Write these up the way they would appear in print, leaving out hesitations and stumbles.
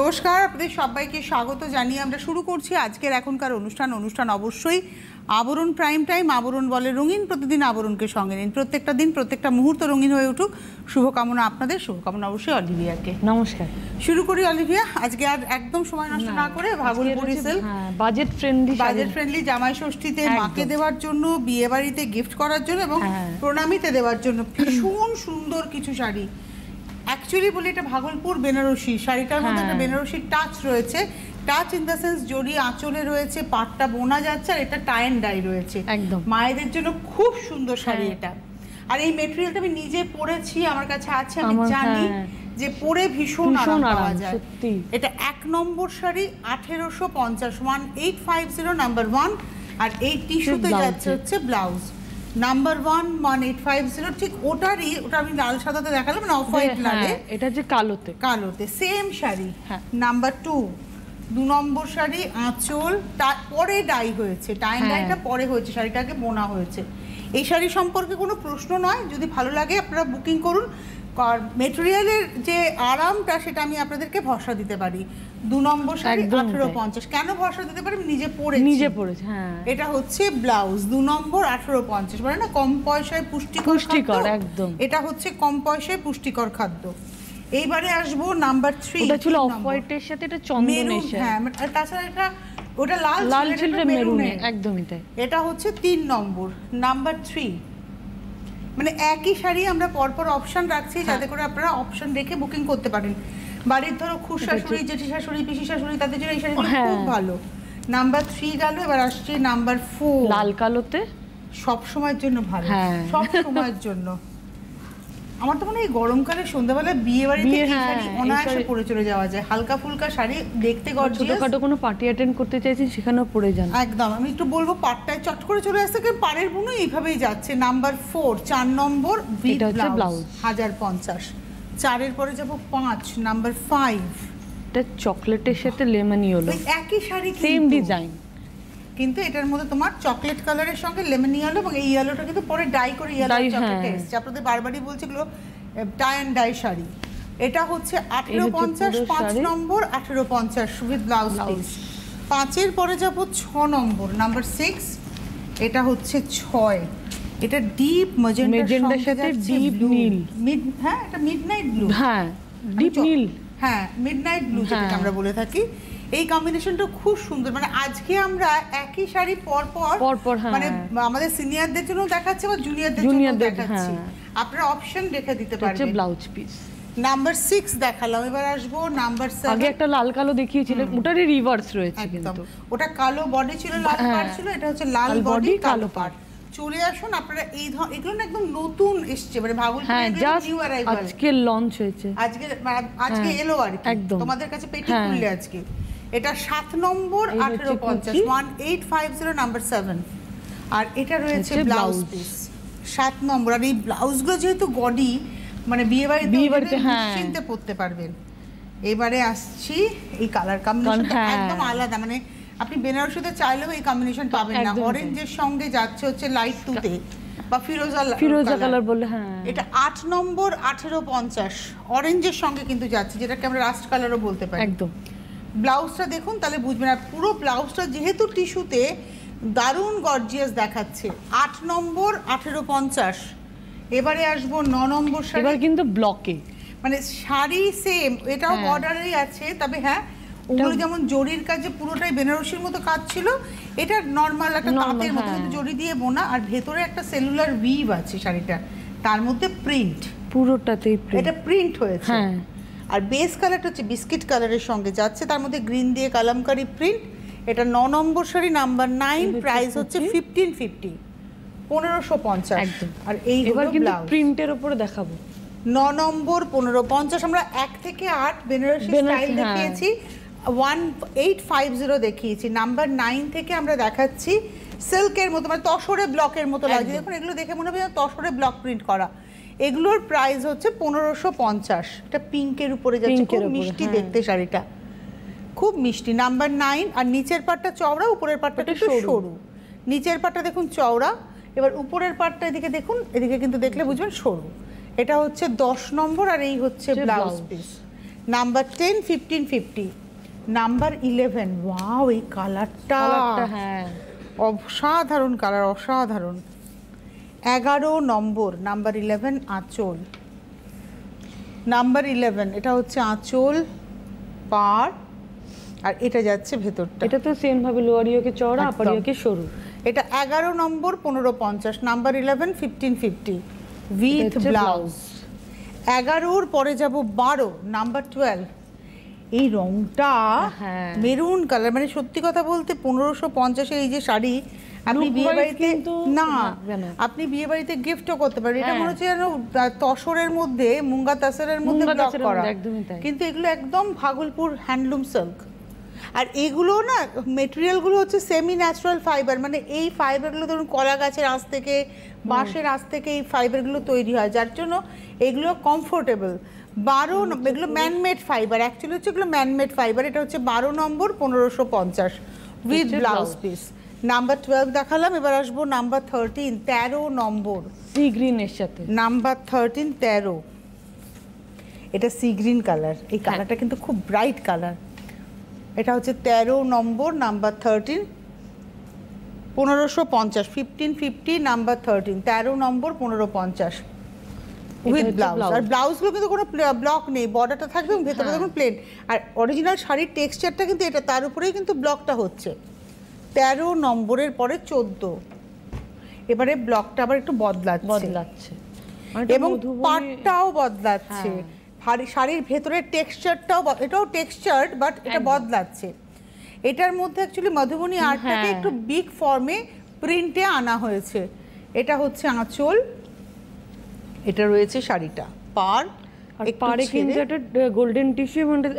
নমস্কার, আপনাদের সবাইকে স্বাগত জানিয়ে আমরা শুরু করছি আজকের এখনকার অনুষ্ঠান অবশ্যই আবরণ প্রাইম টাইম। আবরণ বলে রঙিন, প্রতিদিন আবরণকে সঙ্গে নিন। প্রত্যেকটা দিন প্রত্যেকটা মুহূর্ত রঙিন হয়ে উঠুক। শুভকামনা আপনাদের, শুভকামনা অবশ্যই অলিভিয়াকে। নমস্কার, শুরু করি অলিভিয়া। আজকে আর একদম সময় নষ্ট না করে ভাগলপুরি সিল্ক বাজেট ফ্রেন্ডলি জামাই ষষ্ঠীতে মাকে দেওয়ার জন্য, বিয়ে বাড়িতে গিফট করার জন্য এবং প্রণামীতে দেওয়ার জন্য ভীষণ সুন্দর কিছু শাড়ি। অ্যাকচুয়ালি বলি এটা ভাগলপুর বেনারসি শাড়িটার মধ্যে একটা বেনারসির টাচ রয়েছে। টাচ ইন দ্য সেন্স জড়ি আঁচলে রয়েছে, পাটটা বোনা যাচ্ছে, আর এটা টাই অ্যান্ড ডাই রয়েছে। একদম মায়েদের জন্য খুব সুন্দর শাড়ি এটা। আর এই মেটেরিয়ালটা আমি নিজে পরেছি, আমার কাছে আছে, আমি জানি যে পরে ভীষণ আরাম পাওয়া যায়। এটা 1 নম্বর শাড়ি 1850 1850 নাম্বার 1। আর এই টিস্যুতে যাচ্ছে হচ্ছে ব্লাউজ নাম্বার 1 1850। ঠিক ওটারই, ওটা আমি লাল সাদাতে দেখালাম না, অফ হোয়াইট লালে, এটা যে কালোতে সেম শাড়ি। নাম্বার 2 2 নম্বর শাড়ি, আঁচল পরে ডাই হয়েছে, টাই ডাইটা পরে হয়েছে, শাড়িটাকে বোনা হয়েছে। এই শাড়ি সম্পর্কে কোনো প্রশ্ন নয়, যদি ভালো লাগে আপনারা বুকিং করুন। আর মেটেরিয়ালের যে আরামটা সেটা আমি আপনাদেরকে ভরসা দিতে পারি। 2 নম্বর শাড়ি 1850। কেন ভরসা দিতে পারি? নিজে পরেছি। এটা হচ্ছে ব্লাউজ 2 নম্বর 1850, মানে না কম পয়সায় পুষ্টিকর একদম। এটা হচ্ছে কম পয়সায় পুষ্টিকর খাদ্য। এইবারে আসবো নাম্বার 3। এটা ছিল অফ হোয়াইটের সাথে এটা চন্দনের সাথে। হ্যাঁ, আর তাছাড়া এটা ওটা লাল ছিল মেরুনে, একদমই তাই। এটা হচ্ছে 3 নম্বর নাম্বার 3। মানে একই শাড়ি আমরা পরপর অপশন রাখছি যাতে করে আপনারা অপশন রেখে বুকিং করতে পারেন। বাড়ির ধরো খুশ শাশুড়ি, জেঠি শাশুড়ি, পিসি শাশুড়ি, তাদের জন্য এই শাড়িগুলো খুব ভালো। নাম্বার 3 গেল। এবার আসছে নাম্বার 4, লাল কালোতে, সব সময়ের জন্য ভালো, সব সময়ের জন্য। আমার তো মনে হয় গরমকালে সন্ধ্যাবেলা বিয়ে বাড়িতে এই শাড়ি অনায়াসে পরে চলে যাওয়া যায়। হালকা ফুলকা শাড়ি, দেখতে গর্জিয়াস। ছোটখাটো কোনো পার্টি অ্যাটেন্ড করতে চাইছেন সেখানেও পরে যান একদম। আমি একটু বলবো পাটটায় চট করে চলে আসছে, কারণ পাড়ের বুনো এইভাবেই যাচ্ছে। Number 4 4 number with blouse 1050। 4 এর পরে যাব 5 নাম্বার 5। এটা চকলেটের সাথে লেমন ইয়েলো, একই শাড়ি, সেম ডিজাইন, কিন্তু এটার মধ্যে তোমার চকলেট কালারের সঙ্গে লেমন ইয়েলো, এবং এই ইয়েলোটা কিন্তু পরে ডাই করে ইয়েলো চকলেট এসেছে। আপনাদের বারবারই বলছি এগুলো টাই অ্যান্ড ডাই শাড়ি। এটা হচ্ছে 1850 5 নম্বর 1850 উইথ ব্লাউজ পিস। 5 এর পরে যাব 6 নম্বর নাম্বার 6। এটা হচ্ছে 6। এটা ডিপ ম্যাজেন্ডার সাথে ডিপ নীল, হ্যাঁ এটা মিডনাইট ব্লু, হ্যাঁ ডিপ নীল, হ্যাঁ মিডনাইট ব্লু যেটা আমরা বলে থাকি। এই কম্বিনেশনটা খুব সুন্দর। মানে আজকে আমরা একই শাড়ি পরপর মানে আমাদের সিনিয়রদের জন্য দেখাচ্ছি বা জুনিয়রদের জন্য দেখাচ্ছি, আপনারা অপশন রেখে দিতে পারবেন। ব্লাউজ পিস নাম্বার 6 দেখালাম। এবার আসবো নাম্বার 7। আগে একটা লাল কালো দেখিয়েছিলেন, ওটারই রিভার্স রয়েছে কিন্তু। ওটা কালো বডি ছিল, লাল পাড় ছিল, এটা হচ্ছে লাল বডি কালো পাড়। চলে আসুন আপনারা। এগুলো না একদম নতুন এসছে, মানে ভাগলপুরে নিউ অ্যারাইভাল, আজকে লঞ্চ হয়েছে, আজকে এলো আর কি তোমাদের কাছে পেটি খুললে আজকে। এটা 7 নম্বর 1850 1850 নাম্বার 7। আর এটা রয়েছে ব্লাউজ পিস 7 নম্বর। আর এই ব্লাউজগুলো যেহেতু গডি, মানে বিয়ে বাড়িতে নিশ্চিন্তে পরতে পারবেন। এবারে আসছি এই কালার কম্বিনেশনটা একদম আলাদা, মানে আপনি বেনারসিতে চাইলেও এই কম্বিনেশন পাবেন না। অরেঞ্জের সঙ্গে যাচ্ছে হচ্ছে লাইট টুতে বা ফিরোজা কালার বললে, হ্যাঁ এটা 8 নম্বর 1850 অরেঞ্জের সঙ্গে কিন্তু যাচ্ছে, যেটাকে আমরা রাস্ট কালারও বলতে পারি। একদম ব্লাউজটা দেখুন তাহলে বুঝবেন। আর পুরো ব্লাউজটা যেহেতু টিস্যুতে দারুণ গর্জিয়াস দেখাচ্ছে। 8 নম্বর 1850। এবারে আসবো 9 নম্বর শাড়ি। এবার কিন্তু ব্লকে, মানে শাড়ি সেম, এটাও বর্ডারেই আছে, তবে হ্যাঁ ওগুলো যেমন জরির কাজে পুরোটাই বেনারসির মতো কাজ ছিল, এটা নর্মাল একটা তাঁতের মতো কিন্তু জরি দিয়ে বোনা। আর ভেতরে একটা সেলুলার উইভ আছে শাড়িটা, তার মধ্যে প্রিন্ট, পুরোটাতেই এটা প্রিন্ট হয়েছে। আর বেস কালারটা হচ্ছে বিস্কিট কালারের সঙ্গে যাচ্ছে, তার মধ্যে গ্রিন দিয়ে কালামকারি প্রিন্ট। এটা 9 নম্বর শাড়ি নাম্বার 9। প্রাইস হচ্ছে 1550 1550 একদম। আর এই এবার কিন্তু প্রিন্টের উপরে দেখাবো 9 নম্বর 1550। আমরা 1 থেকে 8 বেনারসি স্টাইল দেখিয়েছি, 1850 দেখিয়েছি। নাম্বার 9 থেকে আমরা দেখাচ্ছি সিল্কের মতো, মানে তসরে ব্লকের মতো লাগছে। দেখুন এগুলো দেখে মনে হবে তসরে ব্লক প্রিন্ট করা। এগুলোর প্রাইস হচ্ছে 1550। এটা পিঙ্কের উপরে যাচ্ছে, খুব মিষ্টি দেখতে শাড়িটা, খুব মিষ্টি। নাম্বার 9। আর নিচের পাটটা চওড়া, উপরের পাটটা একটু সরু। নিচের পাটটা দেখুন চওড়া, এবার উপরের পাটটা এদিকে দেখুন, এদিকে কিন্তু দেখলে বুঝবেন সরু। এটা হচ্ছে 10 নম্বর। আর এই হচ্ছে blouse piece. Number 10, 15, 50, number 11, wow এই কালারটা হ্যাঁ অসাধারণ কালার, অসাধারণ। 11 নম্বর নাম্বার 11 আঁচল, নাম্বার 11 এটা হচ্ছে আঁচল পার, আর এটা যাচ্ছে ভেতরটা। এটা তো সেম ভাবে লোয়ার ইয়োকে চওড়া, আপার ইয়োকে সরু। এটা 11 নম্বর 1550, নাম্বার 11 1550 উইথ ব্লাউজ। 11-র পরে যাব 12 নাম্বার 12, এই রংটা মেরুন কালার, মানে সত্যি কথা বলতে 1550 এই যে শাড়ি আপনি বিয়ে বাড়িতে না, আপনি বিয়ে বাড়িতে গিফটও করতে পারেন। এটা মনে হচ্ছে যেন তসরের মধ্যে, মুঙ্গা তাসরের মধ্যে ব্লক করা, কিন্তু এগুলো একদম ভাগলপুর হ্যান্ডলুম সিল্ক। আর এগুলো না মেটেরিয়ালগুলো হচ্ছে সেমি ন্যাচারাল ফাইবার, মানে এই ফাইবারগুলো ধরুন কলা গাছের আঁশ থেকে, বাঁশের আঁশ থেকে এই ফাইবারগুলো তৈরি হয়, যার জন্য এগুলো কমফোর্টেবল। 12 এগুলো ম্যানমেড ফাইবার, অ্যাকচুয়ালি হচ্ছে এগুলো ম্যানমেড ফাইবার। এটা হচ্ছে 12 নম্বর 1550 উইথ ব্লাউজ পিস। নাম্বার 12 দেখালাম, এবার আসবো নাম্বার 13, 13 নম্বর সি গ্রিনের সাথে। নাম্বার 13 13, এটা সি গ্রিন কালার, এই কালারটা কিন্তু খুব ব্রাইট কালার। এটা হচ্ছে 13 নম্বর নাম্বার 13 1550 1550 নাম্বার 13, 13 নম্বর 1550 উইথ ব্লাউজ। আর ব্লাউজগুলো কিন্তু কোনো ব্লক নেই, বর্ডারটা থাকবে এবং ভেতরে দেখুন প্লেন। আর অরিজিনাল শাড়ির টেক্সচারটা কিন্তু এটা, তার উপরেই কিন্তু ব্লকটা হচ্ছে। 13 নম্বরের পরে 14, এবারে ব্লকটা আবার একটু বদলাচ্ছে এবং পাটটাও বদলাচ্ছে, শাড়ির ভেতরের টেক্সচারটাও, এটাও টেক্সচার বাট এটা বদলাচ্ছে। এটার মধ্যে অ্যাকচুয়ালি মধুবনী আর্টটাকে একটু বিগ ফর্মে প্রিন্টে আনা হয়েছে। এটা হচ্ছে আঁচল, এটা রয়েছে শাড়িটা পার, আর পারে কিন্তু একটা গোল্ডেন টিস্যু মানে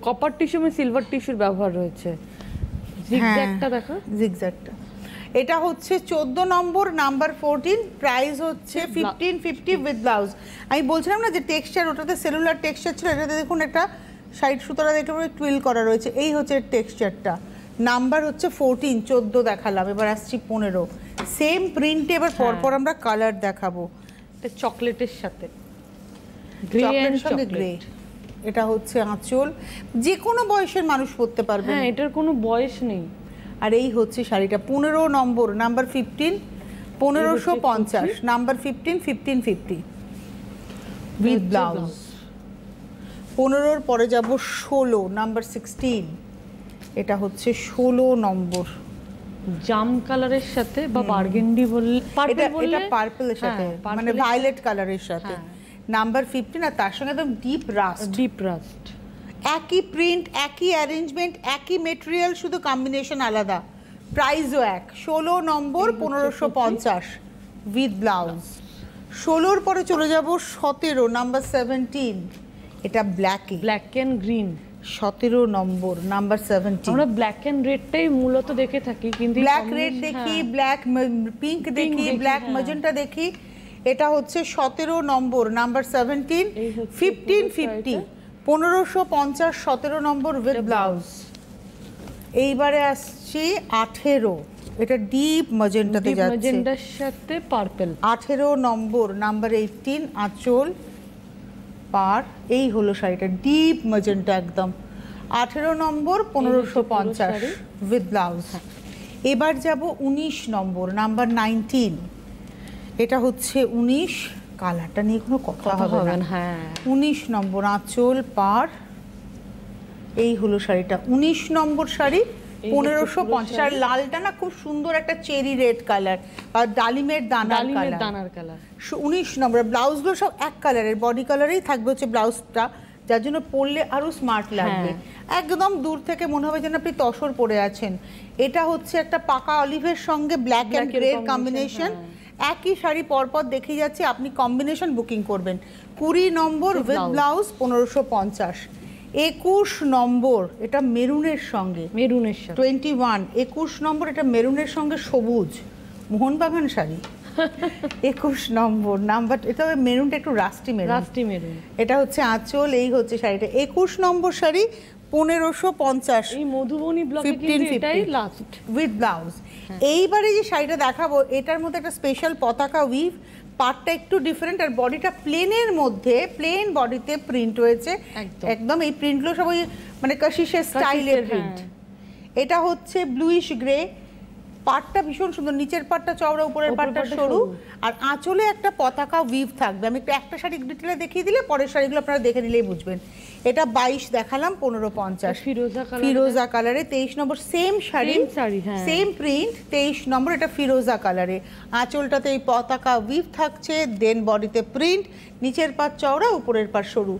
কপার টিস্যু মানে সিলভার টিস্যুর ব্যবহার রয়েছে। জিগজ্যাগটা দেখো, জিগজ্যাগটা। এটা হচ্ছে 14 নম্বর নাম্বার 14, প্রাইস হচ্ছে 1550 উইথ ব্লাউজ। আমি বলছিলাম না যে টেক্সচার, ওটাতে সেলুলার টেক্সচার ছিল, এটাতে দেখুন একটা সাইড সুতোটা দেখে টুইল করা রয়েছে, এই হচ্ছে টেক্সচারটা। নাম্বার হচ্ছে 14, 14 দেখালাম, এবার আসছি 15, সেম প্রিন্টে। এবার পরপর আমরা কালার দেখাবো। এটা চকলেটের সাথে চকলেটের সঙ্গে গ্রে, এটা হচ্ছে আঁচল, যে কোনো বয়সের মানুষ পরতে পারবে, হ্যাঁ এটার কোনো বয়স নেই। আর এই হচ্ছে শাড়িটা 15 নম্বর নাম্বার 15 1550 নাম্বার 15 1550 উইথ ব্লাউজ। 15-র পরে যাব 16 নাম্বার 16, এটা হচ্ছে 16 নম্বর জাম কালারের সাথে বা বার্গেন্ডি বললে, পার্পল বললে, এটা পার্পলের সাথে মানে ভায়োলেট কালারের সাথে নাম্বার 15, আর তার সঙ্গে একদম ডিপ রাস্ট। একই প্রিন্ট, একই অ্যারেঞ্জমেন্ট, একই মেটেরিয়াল, শুধু কম্বিনেশন আলাদা, প্রাইসও এক। 16 নম্বর 1550 উইথ ব্লাউজ। 16-র পরে চলে যাব 17 নাম্বার 17, এটা black and green. 17 number number 17, আমরা ব্ল্যাক এন্ড রেডটাই মূলত দেখে থাকি, কিন্তু ব্ল্যাক রেড দেখি, ব্ল্যাক পিঙ্ক দেখি, ব্ল্যাক ম্যাজেন্টা দেখি। এটা হচ্ছে 17 নম্বর নাম্বার 17 1550 1550 17 নম্বর উইথ ব্লাউজ। এইবারে আসছি 18, এটা ডিপ ম্যাজেন্টাতে যাচ্ছে, ম্যাজেন্টার সাথে পার্পল। 18 নম্বর নাম্বার 18 আঁচল পার, এই হলো শাড়িটা ডিপ ম্যাজেন্টা একদম। 18 নম্বর 1550 উইথ ব্লাউজ। এবার যাব 19 নম্বর নাম্বার 19, এটা হচ্ছে 19, কালারটা নিয়ে কোনো কথা হবে না। 19 নম্বর আঁচল পার, এই হলো শাড়িটা 19 নম্বর শাড়ি 1550। আর লালটা না খুব সুন্দর একটা চেরি রেড কালার আর ডালিমের দানার কালার। 19 নম্বর ব্লাউজগুলো সব এক কালারের, বডি কালারেই থাকবে হচ্ছে ব্লাউজটা, যার জন্য পরলে আরো স্মার্ট লাগবে। একদম দূর থেকে মনে হবে যেন আপনি তসর পরে আছেন। এটা হচ্ছে একটা পাকা অলিভের সঙ্গে ব্ল্যাক অ্যান্ড গ্রে কম্বিনেশন। একই শাড়ি পরপর দেখে যাচ্ছে, আপনি কম্বিনেশন বুকিং করবেন। 20 নম্বর উইথ ব্লাউজ 1550। 21 নম্বর এটা মেরুনের সঙ্গে, 21 21 নম্বর এটা মেরুনের সঙ্গে সবুজ মোহনবাগান শাড়ি। 21 নম্বর নাম্বার, এটা মেরুনটা একটু রাস্টি মেরুন। এটা হচ্ছে আঁচল, এই হচ্ছে শাড়িটা। 21 নম্বর শাড়ি 1550, এই মধুবনী ব্লকে কিন্তু এটাই লাস্ট উইথ ব্লাউজ। এইবারে যে শাড়িটা দেখাবো এটার মধ্যে একটা স্পেশাল পতাকা উইভ, পার্টটা একটু ডিফারেন্ট, আর বডিটা প্লেনের মধ্যে, প্লেন বডিতে প্রিন্ট হয়েছে একদম। এই প্রিন্টগুলো সব ওই মানে কাশিশের স্টাইলের প্রিন্ট। এটা হচ্ছে ব্লুইশ গ্রে, পাটটা ভীষণ সুন্দর, নিচের পাটটা চওড়া, উপরের পাটটা সরু, আর আঁচলে একটা পতাকা উইভ থাকবে। আমি একটু একটা শাড়ি ডিটেলে দেখিয়ে দিলে পরের শাড়িগুলো আপনারা দেখে নিলেই বুঝবেন। এটা 22 দেখালাম, 1550 ফিরোজা কালারে, 23 নম্বর সেম শাড়ি, সেম প্রিন্ট, 23 নম্বর। এটা ফিরোজা কালারে, আঁচলটাতে এই পতাকা উইভ থাকছে, দেন বডিতে প্রিন্ট, নিচের পাট চওড়া, উপরের পাট সরু,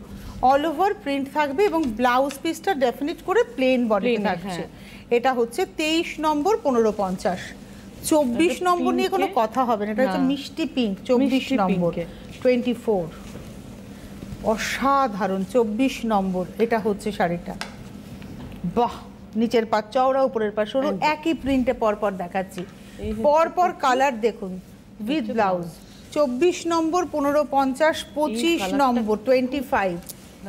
অল ওভার প্রিন্ট থাকবে, এবং ব্লাউজ পিসটা ডেফিনিট করে প্লেন বডিতে থাকছে। এটা হচ্ছে 23 নম্বর, 1550। 24 নম্বর নিয়ে কোনো কথা হবে না, এটা হচ্ছে মিষ্টি পিঙ্ক, 24 নম্বর 24, অসাধারণ 24 নম্বর। এটা হচ্ছে শাড়িটা, বাহ, নিচের পাট চওড়া, উপরের পাট সরু, একই প্রিন্টে পরপর দেখাচ্ছি, পরপর কালার দেখুন উইথ ব্লাউজ। 24 নম্বর 1550, 25 নম্বর 25,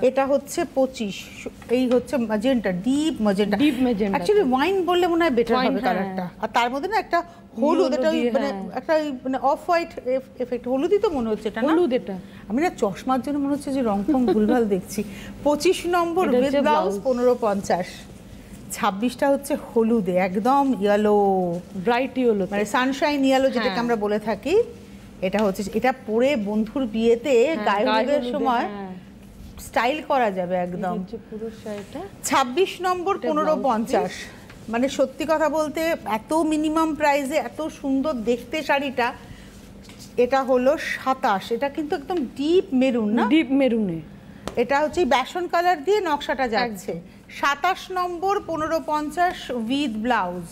এটা হচ্ছে 25, এই হচ্ছে magenta, deep magenta. Actually wine বললে মনে হয় বেটার হবে কালারটা, আর তার মধ্যে না একটা হলুদ, এটা মানে একটা মানে অফ হোয়াইট এফেক্ট, হলুদই তো মনে হচ্ছে এটা না, হলুদ। এটা আমি না চশমার জন্য মনে হচ্ছে যে রং ফং ভুলভাল দেখছি। 25 নম্বর উইথ ব্লাউজ 1550। 26টা হচ্ছে হলুদে, একদম ইয়েলো, ব্রাইট ইয়েলো, মানে সানশাইন ইয়েলো যেটাকে আমরা বলে থাকি। এটা হচ্ছে, এটা পরে বন্ধুর বিয়েতে গায়ে হলুদের সময় স্টাইল করা যাবে একদম। 26 নম্বর 1550, মানে সত্যি কথা বলতে এত মিনিমাম প্রাইসে এত সুন্দর দেখতে শাড়িটা। এটা হলো 27, এটা কিন্তু একদম ডিপ মেরুন, না ডিপ মেরুনে, এটা হচ্ছে বেসন কালার দিয়ে নকশাটা যাচ্ছে। 27 নম্বর 1550 উইথ ব্লাউজ।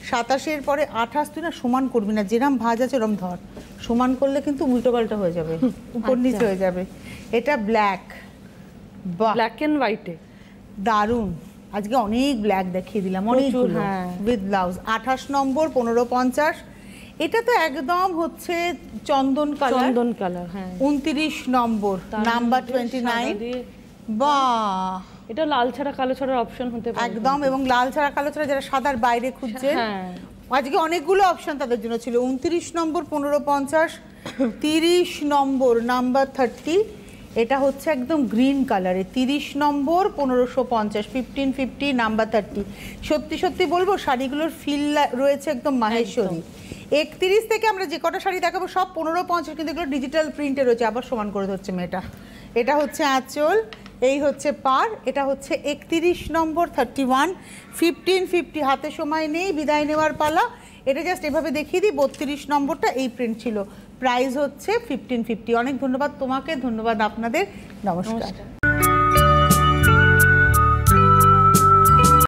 27-এর পরে 28, তুই না সমান করবি না, যেরম ভাঁজ আছে ওরম ধর, সমান করলে কিন্তু উল্টো পাল্টা হয়ে যাবে, উপর নিচে হয়ে যাবে। এটা ব্ল্যাক, ব্ল্যাক এন্ড হোয়াইটে, দারুন। আজকে অনেক ব্ল্যাক দেখিয়ে দিলাম, অনেকগুলো উইথ ব্লাউজ। 28 নম্বর 1550, এটা তো একদম হচ্ছে চন্দন কালার, 29 নম্বর নাম্বার 29, বাহ, এটা লাল ছাড়া কালো ছাড়ার অপশন হতে পারে একদম, এবং লাল ছাড়া কালো ছাড়া যারা সাদার বাইরে খুঁজছেন, আজকে অনেকগুলো অপশন তাদের জন্য ছিল। 29 নম্বর 1550, 30 নম্বর নাম্বার 30, এটা হচ্ছে একদম গ্রিন কালারে, 30 নম্বর 1550, 1550 নাম্বার 30। সত্যি সত্যি বলবো শাড়িগুলোর ফিল রয়েছে একদম মাহেশ্বরী। 31 থেকে আমরা যে কটা শাড়ি দেখাবো সব 1550, কিন্তু এগুলো ডিজিটাল প্রিন্টে রয়েছে, আবার সমান করে ধরছে মেয়েটা। এটা হচ্ছে আঁচল, এই হচ্ছে পার, এটা হচ্ছে 31 নম্বর 31, 1550। হাতে সময় নেই, বিদায় নেওয়ার পালা। এটা জাস্ট এভাবে দেখিয়ে দিই, 32 নম্বরটা এই প্রিন্ট ছিল, প্রাইস হচ্ছে 1550। অনেক ধন্যবাদ তোমাকে, ধন্যবাদ আপনাদের, নমস্কার।